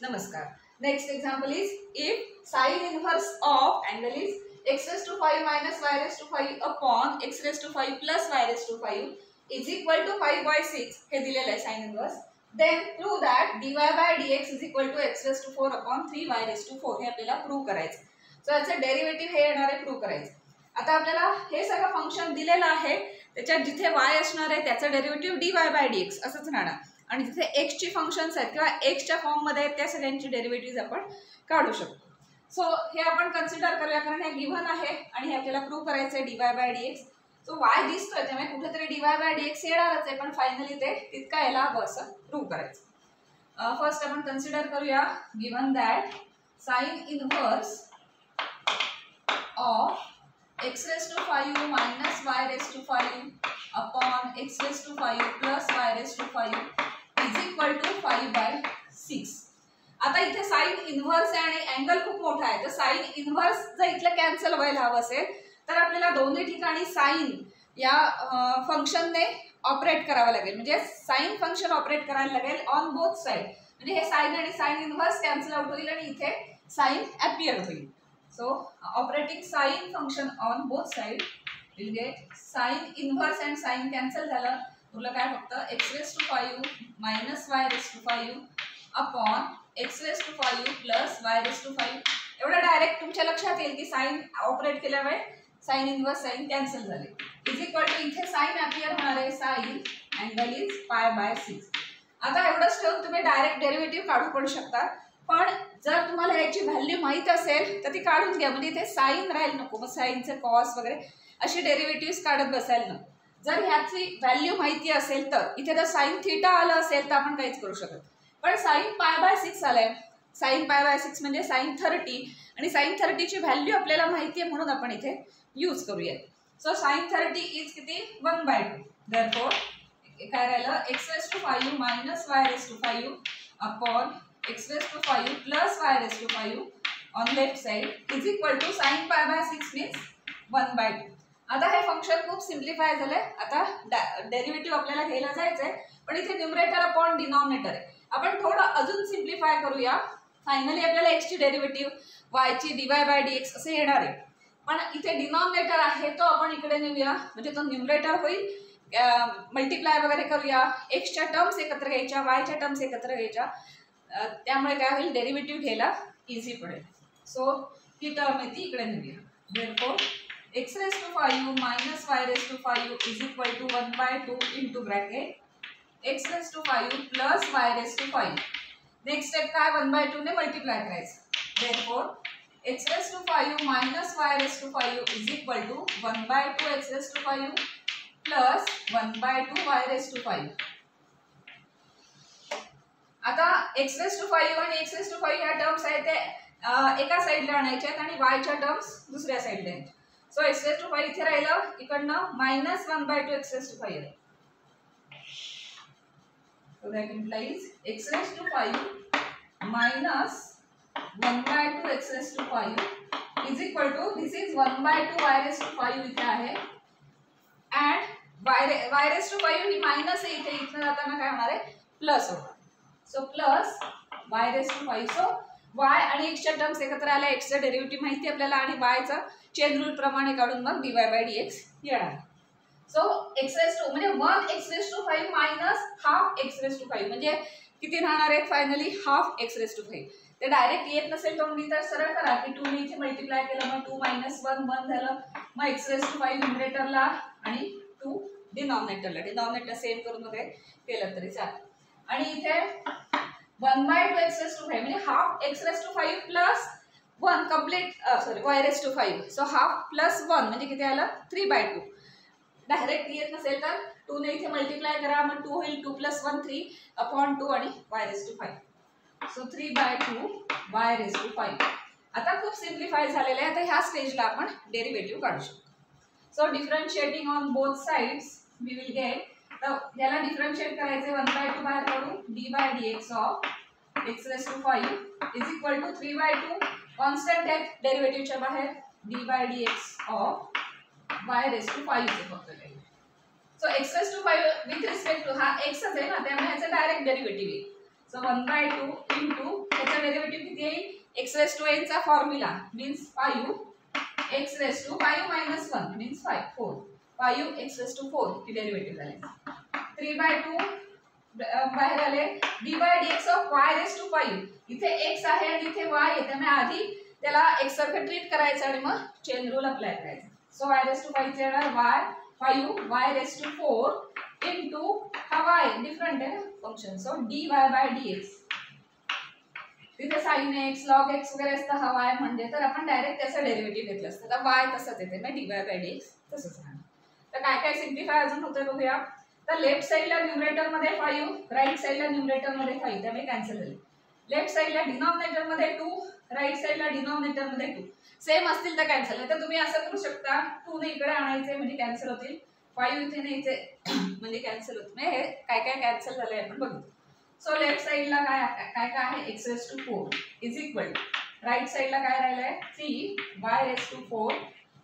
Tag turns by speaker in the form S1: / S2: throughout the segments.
S1: Namaskar. Next example is if sin inverse of angle is x raised to 5 minus y raised to 5 upon x raised to 5 plus y raised to 5 is equal to 5 by 6 हे दिलेलं आहे sin inverse. Then prove that dy by dx is equal to x raised to 4 upon 3 y raised to 4 हे आपल्याला prove करायचं. So याचं derivative हे येणार आहे प्रूव्ह करायचं. आता आपल्याला हे सगळं फंक्शन दिलेलं आहे त्याच्यात जिथे y असणार आहे त्याचं डेरिव्हेटिव्ह dy by dx असंच राहणार आणि जिथे x ची फंक्शन्स आहेत किंवा x च्या फॉर्म मध्ये आहेत त्या सगळ्यांची डेरिव्हेटिव्ह आपण काढू शकतो. सो हे आपण कन्सिडर करूया कारण हे गिव्हन आहे आणि हे आपल्याला प्रूव्ह करायचं आहे dy by dx. So y दिसतोय त्यामुळे कुठेतरी dy by dx येणारच आहे पण फायनली ते तितका याला हवं असं प्रूव्ह करायचं. फर्स्ट आपण कन्सिडर करूया given that sine inverse of x raised to 5 minus y raised to 5 upon x raised to 5 plus y raised to 5 is equal to 5 by 6. आता इथे साइन इनव्हर्स आहे आणि अँगल खूप मोठा आहे तर साइन इनव्हर्स जर इथलं कॅन्सल व्हायला हवं असेल तर आपल्याला दोन्ही ठिकाणी साइन या फंक्शनने ऑपरेट करावं लागेल म्हणजे साइन फंक्शन ऑपरेट करायला लागेल ऑन बोथ साइड म्हणजे हे साइन आणि साइन इनव्हर्स कॅन्सल आउट होईल आणि इथे साइन अपीयर होईल. So operating sine function on both sides will get sine inverse and sine cancel झालं तुला काय फक्त x raised to 5 minus y raised to 5 upon x raised to 5 plus y raised to 5 एवढं direct तुमच्या लक्षात येईल की साइन ऑपरेट केल्यामुळे साइन इनवर्स साइन कॅन्सल झाले इज इक्वल टू इथे साइन अपीयर होणार आहे sine angle is pi by 6. आता एवढंच ठेवून तुम्ही डायरेक्ट डेरिव्हेटिव्ह काढू पण शकता पण जर तुम्हाला याची व्हॅल्यू माहित असेल तर ती काढून घ्या म्हणजे इथे साइन राहील नको मग साइनचे कॉस वगैरे अशी डेरिव्हेटिव्स काढत बसायला नको. जर ह्याची व्हॅल्यू माहिती असेल तर इथे जर साइन थीटा आलं असेल तर आपण काहीच करू शकत पण साइन पाय बाय 6 आलंय साइन पाय बाय 6 म्हणजे साइन 30 आणि साइन 30 ची व्हॅल्यू आपल्याला माहिती आहे म्हणून आपण इथे यूज करूया. सो साइन 30 इज किती 1/2 देयरफॉर काय राहिलं x raised to 5 minus y raised to 5 upon x raised to 5 plus y raised to 5 on left side is equal to sin pi by 6 means 1/2. आता हे फंक्शन खूप simplify झालंय. आता derivative आपल्याला घ्यायला जायचंय पण इथे न्यूमरेटर अपॉन डिनॉमिनेटर आहे. आपण थोडं अजून सिम्प्लिफाय करूया. फायनली आपल्याला x ची डेरिव्हेटिव्ह y ची dy by dx असे येणार आहे पण इथे डिनॉमिनेटर आहे तो आपण इकडे नेऊया म्हणजे तो न्यूमरेटर होईल मल्टिप्लाय वगैरे करूया x च्या टर्म्स एकत्र घ्यायच्या y च्या टर्म्स एकत्र घ्यायच्या त्यामुळे काय होईल डेरिव्हेटिव्ह घ्यायला इझी पडेल. सो ही टर्म आहे ती इकडे नेऊया. Therefore x raised to 5 minus y raised to 5 is equal to 1/2 into bracket x raised to 5 plus y raised to 5. Next step काय 1/2 ने मल्टिप्लाय करायचं. Therefore x raised to 5 minus y raised to 5 is equal to 1/2 x raised to 5 plus 1/2 y raised to 5. आता x raised to 5 आणि x raised to 5 ह्या terms आहेत ते एका साइडला आणायच्या आहेत आणि y च्या टर्म्स दुसऱ्या साइडला आहेत. सो x raised to 5 इथे राहिलं इकडनं -1/2 x raised to 5 आहे. So that implies x raised to 5 minus 1/2 x raised to 5 is equal to this is 1/2 y raised to 5 इथे आहे and y raised to 5 he minus आहे इथे इथनं जाताना काय होणार आहे प्लस होणार. So plus y raised to 5. So y आणि x च्या टर्म्स एकत्र आल्या x चा डेरिव्हेटिव्ह माहिती आपल्याला आणि y चा चेन रूल प्रमाणे काढून मग dy by dx येणार. सो x raised to म्हणजे 1 x raised to 5 minus half x raised to 5 म्हणजे किती राहणार आहेत finally half x raised to 5. ते डायरेक्ट येत नसेल तर मी तर सरळ करा की 2 ने इथे मल्टिप्लाय केलं मग 2 - 1 1 झालं मग x raised to 5 न्यूमरेटरला आणि 2 डिनॉमिनेटरला डिनॉमिनेटर सेम करून वगैरे केलं तरी चालेल. आणि इथे 1/2 x raised to 5 म्हणजे half x raised to 5 plus 1 complete y raised to 5. So half plus 1 म्हणजे किती आलं 3/2. डायरेक्ट येत नसेल तर 2 ने इथे मल्टिप्लाय करा मग 2 होईल 2 + 1 3 अपॉन 2 आणि y raised to 5. So 3/2 y raised to 5. आता खूप सिम्प्लिफाय झालेलं आहे. आता ह्या स्टेजला आपण डेरिव्हेटिव्ह काढू शकतो. So differentiating on both sides we will get तर याला डिफरन्शिएट करायचे 1/2 बाहेर काढू dy by dx of x raised to 5 is equal to 3/2 constant आहे डेरिव्हेटिव्हच्या बाहेर dy by dx of y raised to 5 चे फक्त काही. So x raised to 5 with respect to हा x आहे ना त्यामुळे याचं डायरेक्ट डेरिव्हेटिव्ह आहे. So 1/2 into त्याचं डेरिव्हेटिव्ह किती येईल x रेस टू n चा formula means 5 x raise to 5 minus 1 means 4 5 x raise to 4 ही डेरिव्हेटिव्ह झाली 3/2 बाहेर आले dy dx of y raise to 5 इथे x आहे आणि इथे y आहे त्यामुळे आधी त्याला x सारखं ट्रीट करायचं आणि मग चेन रूल अप्लाय करायचा सो y रेस टू 5 चे येणार 5 y रेस टू 4 इनटू हा y डिफरंट आहे ना function so dy by dx तिथे sin x log x वगैरे असतं हा y म्हणजे तर आपण डायरेक्ट त्याचं डेरिव्हेटिव्ह घेतलं असतं तर y तसंच येते मग dy बाय dx तसंच राहणार तर काय काय सिम्प्लिफाय अजून होतंय बघूया तर लेफ्ट साइडला न्यूमरेटर मध्ये 5 राइट साइडला न्यूमरेटर मध्ये 5 त्यामुळे कॅन्सल झाले लेफ्ट साइडला डिनॉमिनेटर मध्ये 2 राइट साइडला डिनॉमिनेटर मध्ये 2 सेम असतील तर कॅन्सल आहे तर तुम्ही असं करू शकता 2 ने इकडे आणायचे म्हणजे कॅन्सल होतील 5 इथे न्यायचे म्हणजे कॅन्सल होतील म्हणजे हे काय काय कॅन्सल झालंय आपण बघू सो लेफ्ट साइडला काय काय काय आहे x raise to 4 is equal right साइडला काय राहिलंय 3 y raise to 4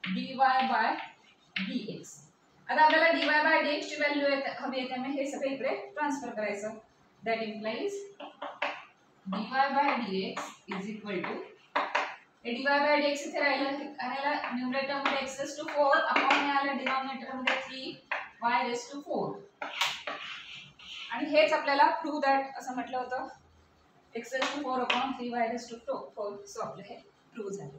S1: dy by dx आता आपल्याला dy बाय dx ची व्हॅल्यू हवी आहे त्यामुळे हे सगळे इकडे ट्रान्सफर करायचं that implies dy by dx is equal to dy by dx इथे राहिला न्यूमरेटर मध्ये x रेस टू 4 अपॉन हे आलं डिनॉमिनेटर मध्ये 3 y रेस टू 4 आणि हेच आपल्याला प्रूव्ह दॅट असं म्हटलं होतं x raise to 4 upon 3 y raise to 4 so आपलं हे प्रूव्ह झालं